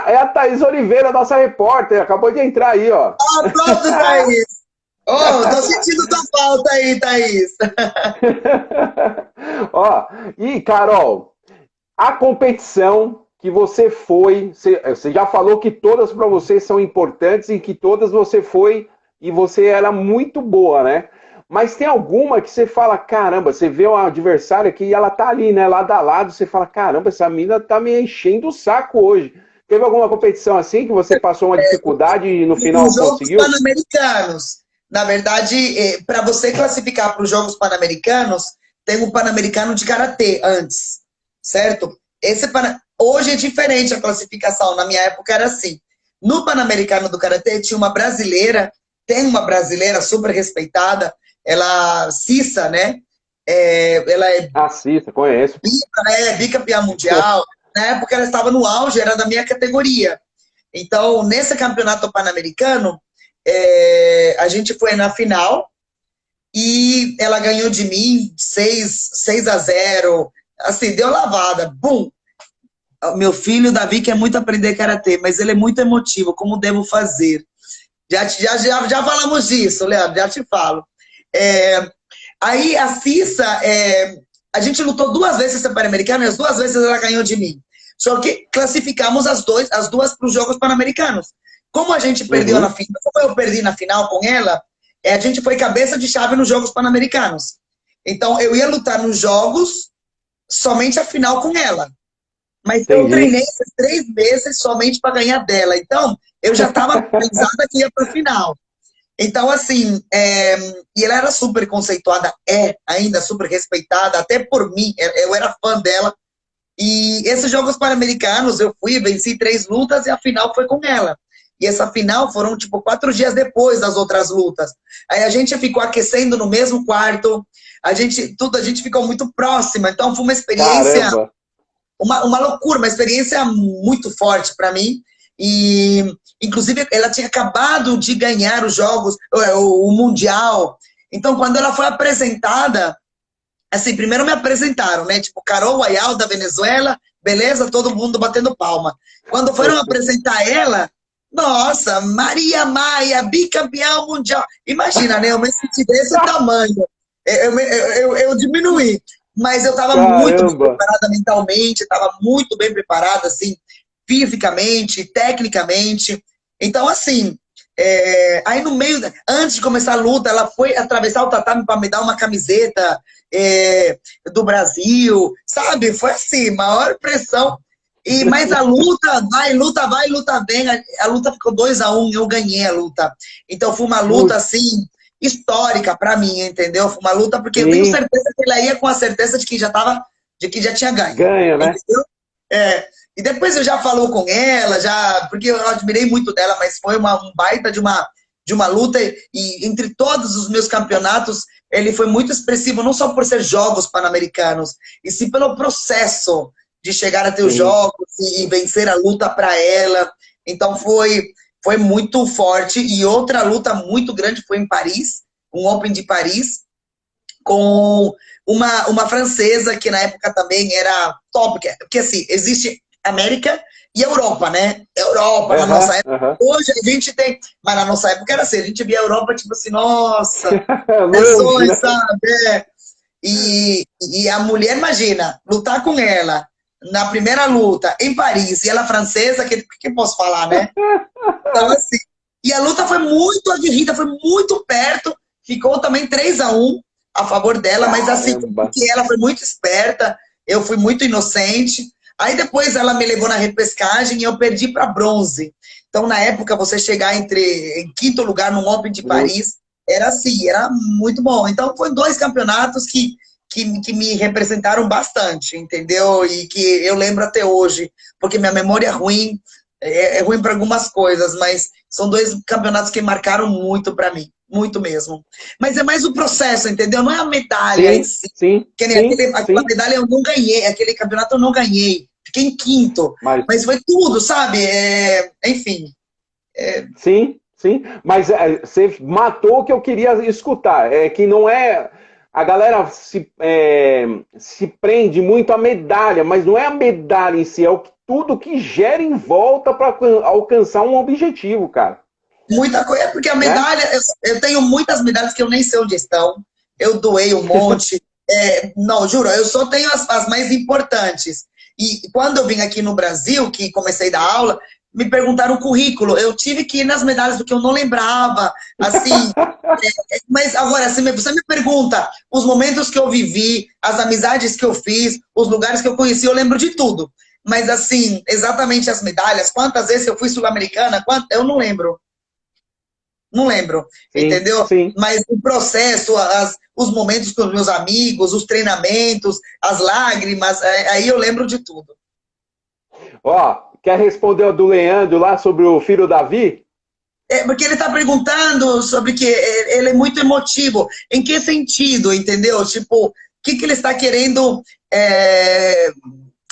É a Thaís Oliveira, nossa repórter. Acabou de entrar aí, ó. Pronto, Thaís. Tô sentindo tua falta aí, Thaís. E Carol, a competição que você já falou que todas para você são importantes e que todas você foi e você era muito boa, né? Mas tem alguma que você fala, caramba, você vê uma adversária que ela tá ali, né, lado a lado, você fala, caramba, essa mina tá me enchendo o saco hoje. Teve alguma competição assim que você passou uma dificuldade e no final Os Jogos conseguiu? Pan-Americanos. Na verdade, para você classificar para os Jogos Pan-Americanos, tem um Pan-Americano de Karatê antes, certo? Hoje é diferente a classificação, na minha época era assim. No Pan-Americano do Karatê tinha uma brasileira, tem uma brasileira super respeitada, ela, Cissa, né? Ela é Ah, sim, você conhece. bicampeã mundial. Na época ela estava no auge, era da minha categoria. Então, nesse campeonato pan-americano, a gente foi na final e ela ganhou de mim 6-0. Assim, deu lavada. Bum! Meu filho, Davi, quer muito aprender karatê, mas ele é muito emotivo. Como devo fazer? Já falamos disso, Leandro, já te falo. Aí a Cissa, a gente lutou 2 vezes esse Pan-Americano e as 2 vezes ela ganhou de mim. Só que classificamos as duas para os Jogos Pan-Americanos. Como a gente perdeu na final, como eu perdi na final com ela, a gente foi cabeça de chave nos Jogos Pan-Americanos. Então eu ia lutar nos Jogos somente a final com ela. Mas eu treinei esses 3 meses somente para ganhar dela. Então eu já estava pensada que ia para a final. Então, assim, e ela era super conceituada, ainda super respeitada, até por mim, eu era fã dela. E esses Jogos Pan-Americanos, eu fui, venci 3 lutas e a final foi com ela. E essa final foram, tipo, 4 dias depois das outras lutas. Aí a gente ficou aquecendo no mesmo quarto, a gente ficou muito próxima. Então, foi uma experiência, uma loucura, uma experiência muito forte para mim. E, inclusive, ela tinha acabado de ganhar os Jogos, o Mundial. Então, quando ela foi apresentada, assim, primeiro me apresentaram, né? Tipo, Carol Ayal, da Venezuela, beleza? Todo mundo batendo palma. Quando foram apresentar ela, nossa, Maria Maia, bicampeã mundial. Imagina, né? Eu me senti desse tamanho. Eu diminuí. Mas eu estava muito bem preparada mentalmente, estava muito bem preparada, assim, fisicamente, tecnicamente. Então, assim, aí no meio, antes de começar a luta, ela foi atravessar o tatame para me dar uma camiseta do Brasil, sabe? Foi assim, maior pressão. Mas a luta vai, luta vem. A luta ficou 2-1, eu ganhei a luta. Então foi uma luta, assim, histórica para mim, entendeu? Foi uma luta porque eu tenho certeza que ela ia com a certeza de que já tinha ganho. Ganha, né? Entendeu? E depois eu já falou com ela, porque eu admirei muito dela, mas foi um baita de uma luta, e entre todos os meus campeonatos, ele foi muito expressivo, não só por ser Jogos Pan-Americanos, e sim pelo processo de chegar até os Jogos e vencer a luta para ela. Então foi muito forte. E outra luta muito grande foi em Paris, um Open de Paris, com uma francesa que na época também era top, porque assim, existe América e Europa, né? Europa, na nossa época. Hoje a gente tem, mas na nossa época era assim, a gente via a Europa tipo assim, nossa, pessoas, sabe? E a mulher, imagina, lutar com ela na primeira luta em Paris, e ela francesa, que posso falar, né? Então, assim, e a luta foi muito aguerrida, foi muito perto, ficou também 3-1 a favor dela, mas assim, porque ela foi muito esperta, eu fui muito inocente. Aí depois ela me levou na repescagem e eu perdi para bronze. Então, na época, você chegar em 5º lugar no Open de Paris, era assim, era muito bom. Então, foi 2 campeonatos que me representaram bastante, entendeu? E que eu lembro até hoje, porque minha memória é ruim, ruim para algumas coisas, mas são 2 campeonatos que marcaram muito para mim, muito mesmo. Mas é mais o processo, entendeu? Não é a medalha em si. Aquela medalha eu não ganhei, aquele campeonato eu não ganhei, fiquei em 5º, mas foi tudo, sabe? Enfim. Sim, mas você matou o que eu queria escutar, que não é... A galera se prende muito à medalha, mas não é a medalha em si, é tudo que gera em volta para alcançar um objetivo, cara. Muita coisa, porque a medalha, eu tenho muitas medalhas que eu nem sei onde estão, eu doei um monte, não, juro, eu só tenho as mais importantes. E quando eu vim aqui no Brasil, que comecei a dar aula, me perguntaram o currículo. Eu tive que ir nas medalhas porque eu não lembrava, assim. Mas agora, se você me pergunta os momentos que eu vivi, as amizades que eu fiz, os lugares que eu conheci, eu lembro de tudo. Mas, assim, exatamente as medalhas, quantas vezes eu fui sul-americana, eu não lembro. Não lembro, Sim, entendeu? sim. Mas o processo, os momentos com os meus amigos, os treinamentos, as lágrimas, aí eu lembro de tudo. Ó, quer responder o do Leandro lá sobre o filho Davi? Porque ele está perguntando sobre que ele é muito emotivo. Em que sentido, entendeu? Tipo, o que ele está querendo...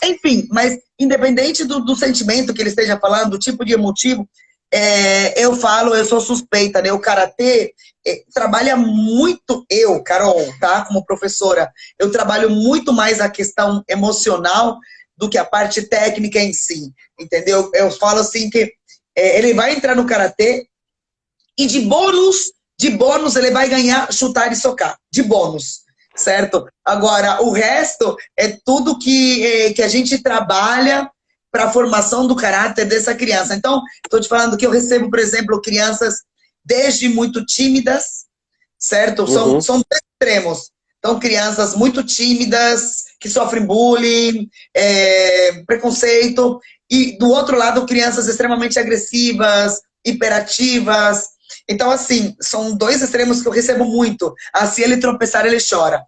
Enfim, mas independente do sentimento que ele esteja falando, do tipo de emotivo, eu sou suspeita, né? O karatê trabalha muito, Carol, tá? Como professora, eu trabalho muito mais a questão emocional do que a parte técnica em si, entendeu? Eu falo assim que ele vai entrar no karatê e de bônus ele vai ganhar chutar e socar, de bônus, certo? Agora, o resto é tudo que a gente trabalha para a formação do caráter dessa criança. Então, estou te falando que eu recebo, por exemplo, crianças desde muito tímidas, certo? São dois extremos. Então, crianças muito tímidas, que sofrem bullying, preconceito, e do outro lado, crianças extremamente agressivas, hiperativas. Então, assim, são dois extremos que eu recebo muito. Se ele tropeçar, ele chora.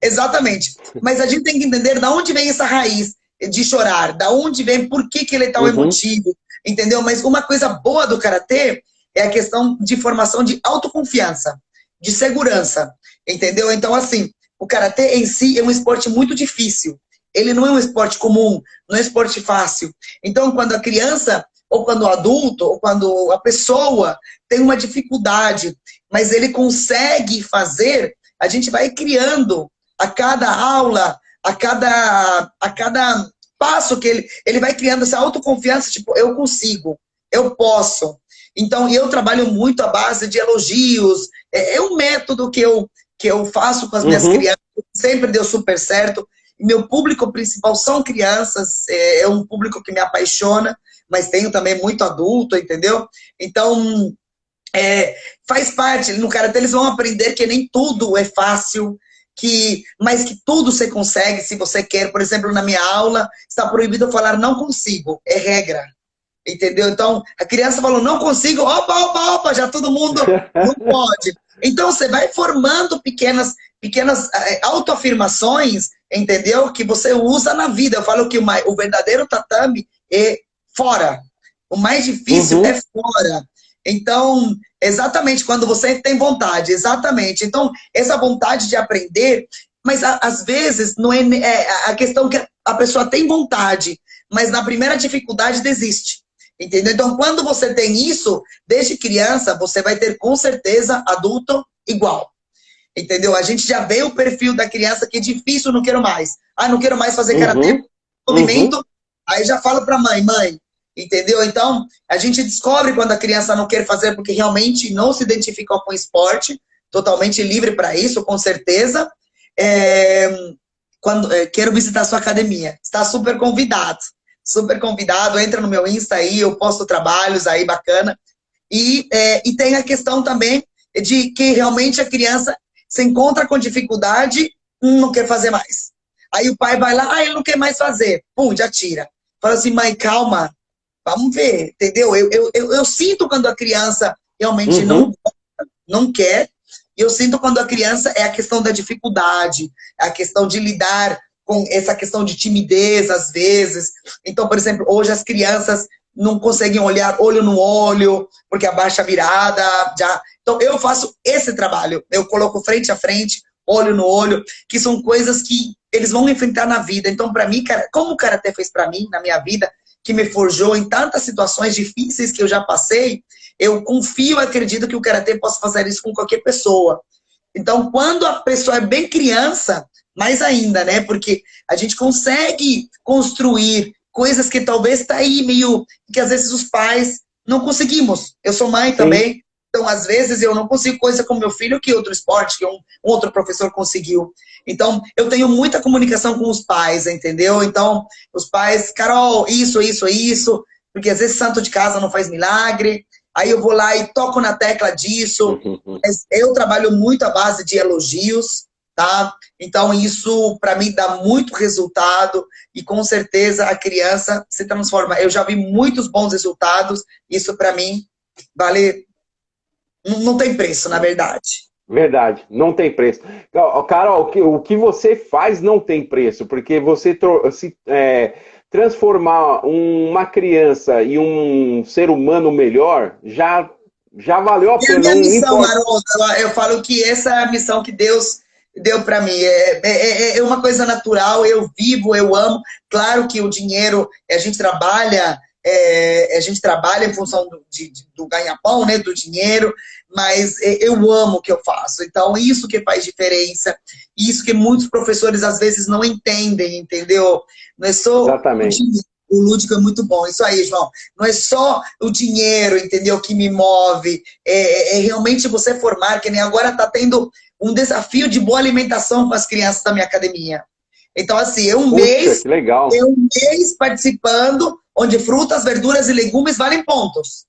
Exatamente. Mas a gente tem que entender de onde vem essa raiz de chorar, da onde vem, por que ele é tão emotivo, entendeu? Mas uma coisa boa do karatê é a questão de formação de autoconfiança, de segurança, entendeu? Então, assim, o karatê em si é um esporte muito difícil. Ele não é um esporte comum, não é um esporte fácil. Então, quando a criança, ou quando o adulto, ou quando a pessoa tem uma dificuldade, mas ele consegue fazer, a gente vai criando a cada aula, a cada passo que ele vai criando essa autoconfiança, tipo, eu consigo, eu posso. Então, eu trabalho muito à base de elogios, é um método que eu faço com as minhas crianças, sempre deu super certo. Meu público principal são crianças, é um público que me apaixona, mas tenho também muito adulto, entendeu? Então, faz parte, no karatê eles vão aprender que nem tudo é fácil, mas que tudo você consegue se você quer. Por exemplo, na minha aula, está proibido falar não consigo, é regra. Entendeu? Então, a criança falou, não consigo, opa, já todo mundo não pode. Então, você vai formando pequenas autoafirmações, entendeu? Que você usa na vida. Eu falo que o verdadeiro tatame é fora. O mais difícil é fora. Então, exatamente, quando você tem vontade, exatamente. Então, essa vontade de aprender, mas às vezes não é a questão que a pessoa tem vontade, mas na primeira dificuldade desiste. Entendeu? Então, quando você tem isso, desde criança, você vai ter com certeza adulto igual. Entendeu? A gente já vê o perfil da criança que é difícil, não quero mais. Não quero mais fazer karatê, movimento. Aí já fala pra mãe, entendeu? Então, a gente descobre quando a criança não quer fazer porque realmente não se identificou com o esporte, totalmente livre para isso, com certeza. Quero visitar a sua academia. Está super convidado, entra no meu Insta aí, eu posto trabalhos aí, bacana. E tem a questão também de que realmente a criança se encontra com dificuldade, não quer fazer mais. Aí o pai vai lá, ele não quer mais fazer. Pum, já tira. Fala assim, mãe, calma, vamos ver, entendeu? Eu sinto quando a criança realmente não quer, e eu sinto quando a criança é a questão da dificuldade, é a questão de lidar com essa questão de timidez, às vezes. Então, por exemplo, hoje as crianças não conseguem olhar olho no olho, porque abaixa a virada. Então, eu faço esse trabalho. Eu coloco frente a frente, olho no olho, que são coisas que eles vão enfrentar na vida. Então, para mim, como o karatê fez para mim, na minha vida, que me forjou em tantas situações difíceis que eu já passei, eu confio e acredito que o karatê possa fazer isso com qualquer pessoa. Então, quando a pessoa é bem criança, mais ainda, né? Porque a gente consegue construir coisas que talvez está aí meio... que às vezes os pais não conseguimos. Eu sou mãe também, então às vezes eu não consigo coisa com meu filho que outro esporte, que um outro professor conseguiu. Então, eu tenho muita comunicação com os pais, entendeu? Então, os pais, Carol, isso, porque às vezes santo de casa não faz milagre, aí eu vou lá e toco na tecla disso, mas eu trabalho muito à base de elogios, tá? Então isso para mim dá muito resultado e com certeza a criança se transforma. Eu já vi muitos bons resultados, isso para mim vale, não tem preço, na verdade. Verdade, não tem preço. Carol, o que você faz não tem preço, porque você transformar uma criança em um ser humano melhor já valeu a É a pena. minha missão, Haroldo. Eu falo que essa é a missão que Deus deu para mim. É uma coisa natural, eu vivo, eu amo. Claro que o dinheiro, a gente trabalha em função do ganha-pão, né, do dinheiro, mas eu amo o que eu faço. Então, isso que faz diferença, isso que muitos professores às vezes não entendem, entendeu? Não é só Exatamente. o lúdico é muito bom, isso aí, João. Não é só o dinheiro, entendeu, que me move, é realmente você formar, que nem agora está tendo um desafio de boa alimentação com as crianças da minha academia. Então, assim, Puxa, que legal. um mês participando, onde frutas, verduras e legumes valem pontos.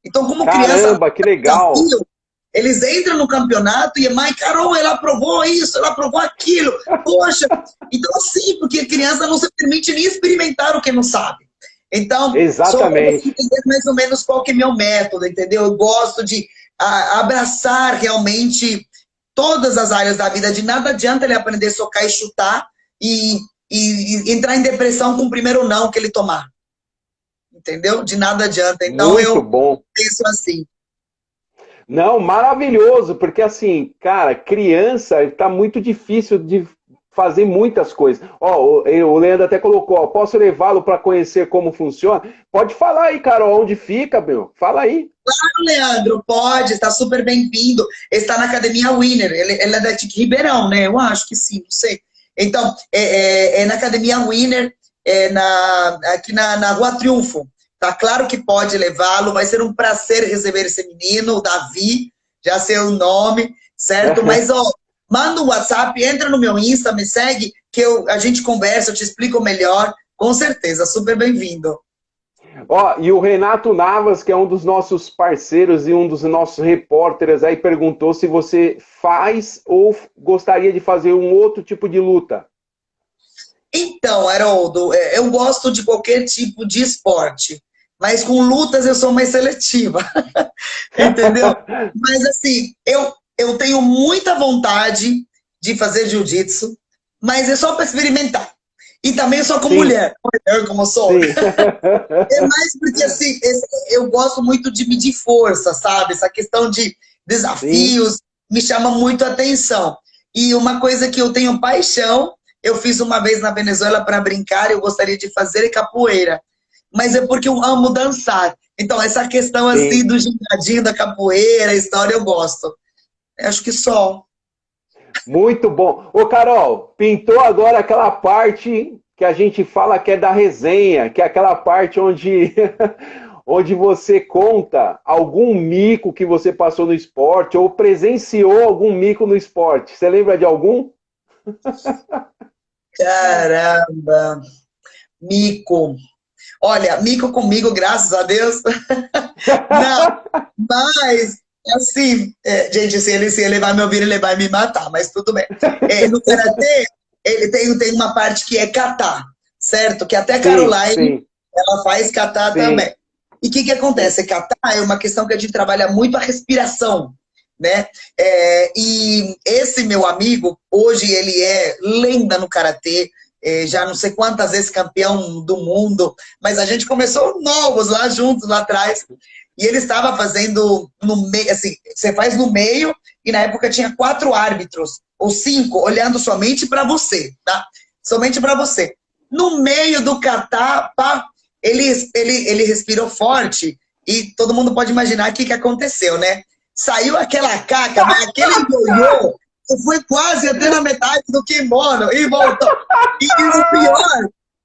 Então, como criança... Caramba, que legal. Desafio, eles entram no campeonato e mãe, Carol, ela aprovou isso, ela aprovou aquilo. Poxa, então assim, porque a criança não se permite nem experimentar o que não sabe. Então, exatamente. Só para entender mais ou menos qual que é meu método, entendeu? Eu gosto de abraçar realmente todas as áreas da vida. De nada adianta ele aprender a socar e chutar e entrar em depressão com o primeiro não que ele tomar. Entendeu? De nada adianta. Então, muito bom. Penso assim. Não, maravilhoso, porque assim, cara, criança tá muito difícil de fazer muitas coisas. Ó, o Leandro até colocou, ó, posso levá-lo para conhecer como funciona? Pode falar aí, Carol, onde fica, meu? Fala aí. Claro, Leandro, pode, está super bem-vindo. Ele está na Academia Winner, ele é da TIC Ribeirão, né? Eu acho que sim, não sei. Então, na Academia Winner, aqui na Rua Triunfo. Tá claro que pode levá-lo, vai ser um prazer receber esse menino, o Davi, já sei o nome, certo? Mas, ó, manda um WhatsApp, entra no meu Insta, me segue, que a gente conversa, eu te explico melhor, com certeza, super bem-vindo. Ó, e o Renato Navas, que é um dos nossos parceiros e um dos nossos repórteres aí, perguntou se você faz ou gostaria de fazer um outro tipo de luta. Então, Haroldo, eu gosto de qualquer tipo de esporte, mas com lutas eu sou mais seletiva, entendeu? Mas assim, eu tenho muita vontade de fazer jiu-jitsu, mas é só para experimentar. E também só com mulher, como eu sou. É mais porque assim, eu gosto muito de medir força, sabe? Essa questão de desafios me chama muito a atenção. E uma coisa que eu tenho paixão, eu fiz uma vez na Venezuela para brincar, eu gostaria de fazer capoeira. Mas é porque eu amo dançar. Então, essa questão assim do gingadinho, da capoeira, a história, eu gosto. Eu acho que só. Muito bom. Ô, Carol, pintou agora aquela parte que a gente fala que é da resenha, que é aquela parte onde, onde você conta algum mico que você passou no esporte ou presenciou algum mico no esporte. Você lembra de algum? Caramba! Mico. Olha, mico comigo, graças a Deus. Não, mas, assim, gente, se ele vai me ouvir, ele vai me matar, mas tudo bem. No Karatê, ele tem uma parte que é kata, certo? Que até a Caroline, ela faz kata também. E o que acontece? Kata é uma questão que a gente trabalha muito a respiração, né? E esse meu amigo, hoje ele é lenda no Karatê, já não sei quantas vezes campeão do mundo, mas a gente começou novos lá juntos, lá atrás, e ele estava fazendo no meio, assim, você faz no meio, e na época tinha 4 árbitros, ou 5, olhando somente para você, tá? Somente para você. No meio do kata, pá, ele respirou forte, e todo mundo pode imaginar o que aconteceu, né? Saiu aquela caca, né? Aquele ioiô, foi quase até na metade do kimono e voltou.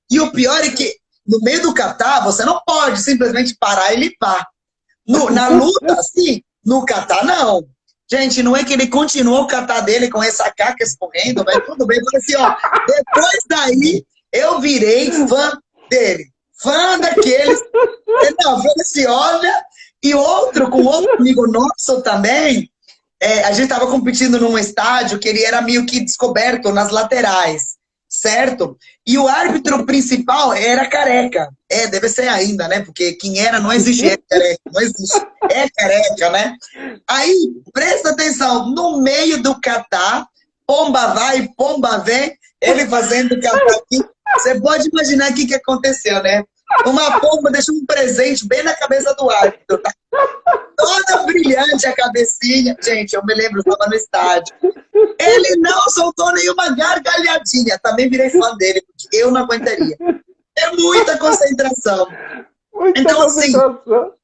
E o pior é que no meio do kata, você não pode simplesmente parar e limpar. Na luta, assim, no kata, não. Gente, não é que ele continuou o kata dele com essa caca escorrendo, mas tudo bem. Porque assim, ó, depois daí, eu virei fã dele. fã daqueles. Não, foi assim, olha. E outro, com outro amigo nosso também, a gente estava competindo num estádio que ele era meio que descoberto nas laterais, certo? E o árbitro principal era careca. Deve ser ainda, né? Porque quem era não existe, é careca, não existe. É careca, né? Aí, presta atenção, no meio do catar, pomba vai, pomba vem, ele fazendo catar aqui. Você pode imaginar o que aconteceu, né? Uma pomba deixou um presente bem na cabeça do árbitro, tá? Toda brilhante a cabecinha. Gente, eu me lembro, eu estava no estádio. Ele não soltou nenhuma gargalhadinha. Também virei fã dele, porque eu não aguentaria. É muita concentração. Então, assim,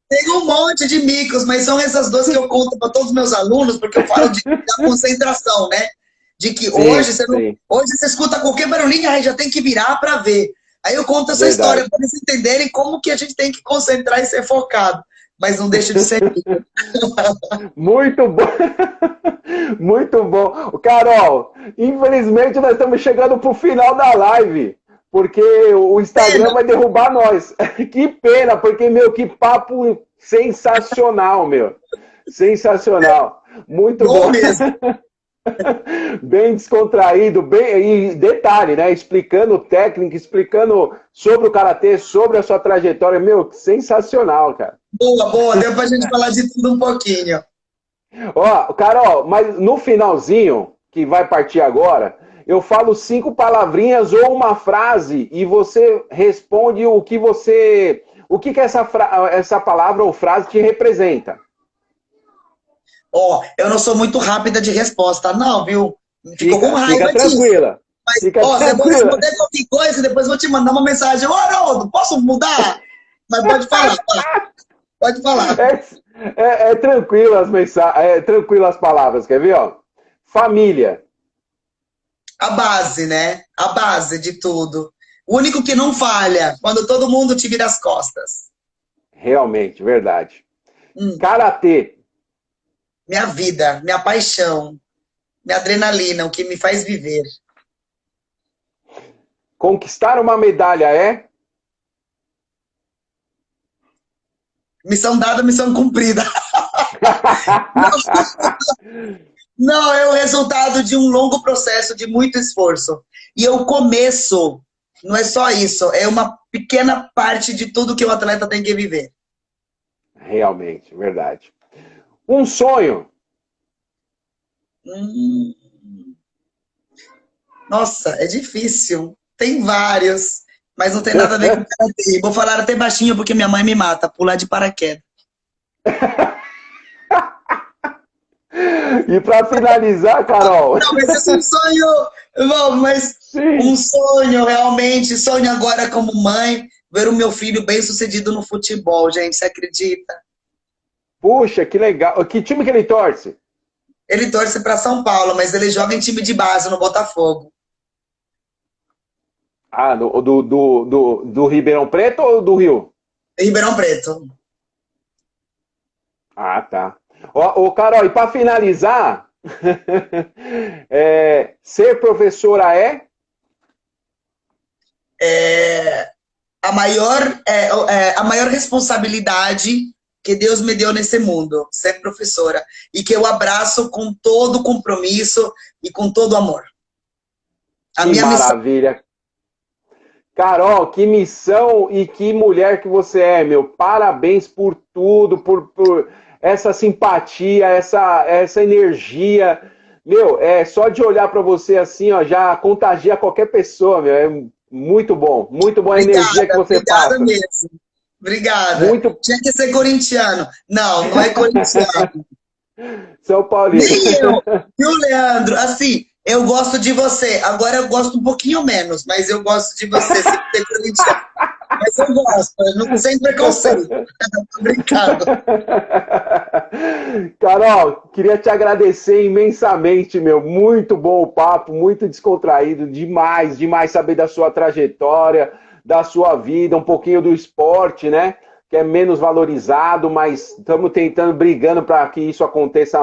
tem um monte de micos, mas são essas duas que eu conto para todos os meus alunos, porque eu falo da concentração, né? De que hoje você escuta qualquer barulhinho, aí já tem que virar para ver. Aí eu conto essa história para eles entenderem como que a gente tem que concentrar e ser focado. Mas não deixa de ser. Muito bom. Muito bom. Carol, infelizmente nós estamos chegando para o final da live, porque o Instagram vai derrubar nós. Que pena, porque, meu, que papo sensacional, meu. Sensacional. Muito bom. Mesmo. Bem descontraído, e detalhe, né? Explicando técnica, explicando sobre o karatê, sobre a sua trajetória, meu, sensacional, cara. Boa, deu pra gente falar de tudo um pouquinho. Ó, Carol, mas no finalzinho, que vai partir agora, eu falo 5 palavrinhas ou uma frase e você responde o que essa palavra ou frase te representa. Eu não sou muito rápida de resposta, não, viu? Ficou com raiva fica tranquila. Mas, fica você vai responder qualquer coisa e depois vou te mandar uma mensagem. Ô, Haroldo, posso mudar? Mas pode falar, tá? Pode falar. É tranquilo as mensagens, tranquilo as palavras, quer ver, ó? Família. A base, né? A base de tudo. O único que não falha, quando todo mundo te vira as costas. Realmente, verdade. Karatê. Minha vida, minha paixão, minha adrenalina, o que me faz viver. Conquistar uma medalha é? Missão dada, missão cumprida. Não, é o resultado de um longo processo, de muito esforço. E o começo, não é só isso, é uma pequena parte de tudo que o atleta tem que viver. Realmente, verdade. Um sonho. Nossa, é difícil. Tem vários, mas não tem nada a ver com karatê. Vou falar até baixinho porque minha mãe me mata, pular de paraquedas. E para finalizar, Carol... Não, mas esse é um sonho... Bom, mas um sonho, realmente. Sonho agora como mãe, ver o meu filho bem sucedido no futebol, gente. Você acredita? Puxa, que legal. Que time que ele torce? Ele torce para São Paulo, mas ele joga em time de base, no Botafogo. Ah, do Ribeirão Preto ou do Rio? Ribeirão Preto. Ah, tá. Ô, Carol, e para finalizar, ser professora a maior responsabilidade que Deus me deu nesse mundo, ser professora. E que eu abraço com todo compromisso e com todo amor. A minha maravilha. Missão... Carol, que missão e que mulher que você é, meu. Parabéns por tudo, por essa simpatia, essa energia. Meu, só de olhar para você assim, ó, já contagia qualquer pessoa, meu. É muito bom a energia que você passa. Obrigada mesmo. Obrigada. Tinha que ser corintiano. Não é corintiano. São Paulino. Nem eu. Viu, Leandro? Assim, eu gosto de você. Agora eu gosto um pouquinho menos, mas eu gosto de você, sem ser corintiano. Mas eu gosto, sem preconceito. Obrigado. Carol, queria te agradecer imensamente, meu. Muito bom o papo, muito descontraído. Demais saber da sua trajetória, da sua vida, um pouquinho do esporte, né? Que é menos valorizado, mas estamos brigando para que isso aconteça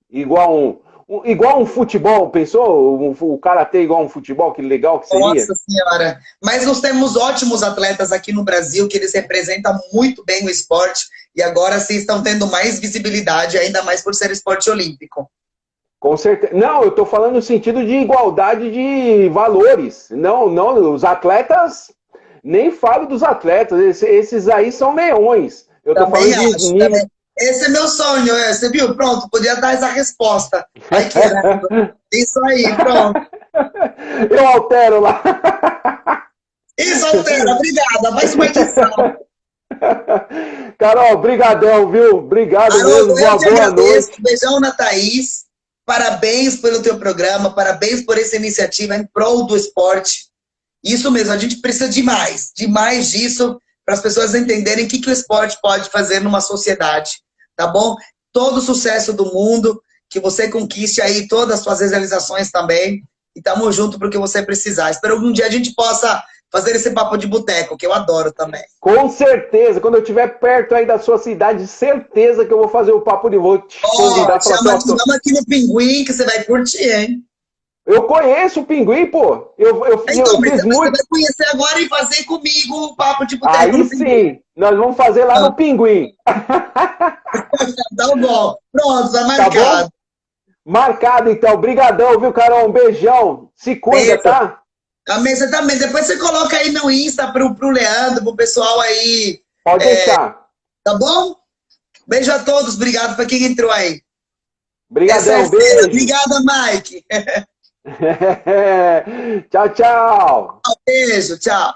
igual igual um futebol, pensou? O karatê igual um futebol, que legal que seria. Nossa Senhora! Mas nós temos ótimos atletas aqui no Brasil, que eles representam muito bem o esporte, e agora sim estão tendo mais visibilidade, ainda mais por ser esporte olímpico. Com certeza. Não, eu tô falando no sentido de igualdade de valores. Não, os atletas, nem falo dos atletas, esses aí são leões. Eu tô Também falando acho, de também. Esse é meu sonho, você viu? Pronto, podia dar essa resposta. Ai, que isso aí, pronto. Eu altero lá. Isso, Altera, obrigada. Mais uma edição. Carol, brigadão, viu? Obrigado mesmo, Eu que boa agradeço. noite. Beijão na Thaís. Parabéns pelo teu programa, parabéns por essa iniciativa em prol do esporte. Isso mesmo, a gente precisa de mais disso, para as pessoas entenderem o que o esporte pode fazer numa sociedade, tá bom? Todo o sucesso do mundo, que você conquiste aí todas as suas realizações também, e tamo junto para o que você precisar. Espero que um dia a gente possa fazer esse papo de boteco, que eu adoro também. Com certeza, quando eu estiver perto aí da sua cidade, certeza que eu vou fazer o papo de vou te convidar. Chama aqui no Pinguim, que você vai curtir, hein? Eu conheço o Pinguim, pô. Eu fiz você muito. vai conhecer agora e fazer comigo o papo de boteco. Aí sim, nós vamos fazer lá no Pinguim. Tá bom. Pronto, tá marcado. Tá bom? Marcado, então. Brigadão, viu, Carol? Um beijão. Se cuida, Beijo. tá? Também, você também. Depois você coloca aí no Insta pro Leandro, pro pessoal aí. Pode deixar. Tá bom? Beijo a todos. Obrigado pra quem entrou aí. Brigadão, beijo. Obrigada, Mike. Tchau, tchau. Beijo, tchau.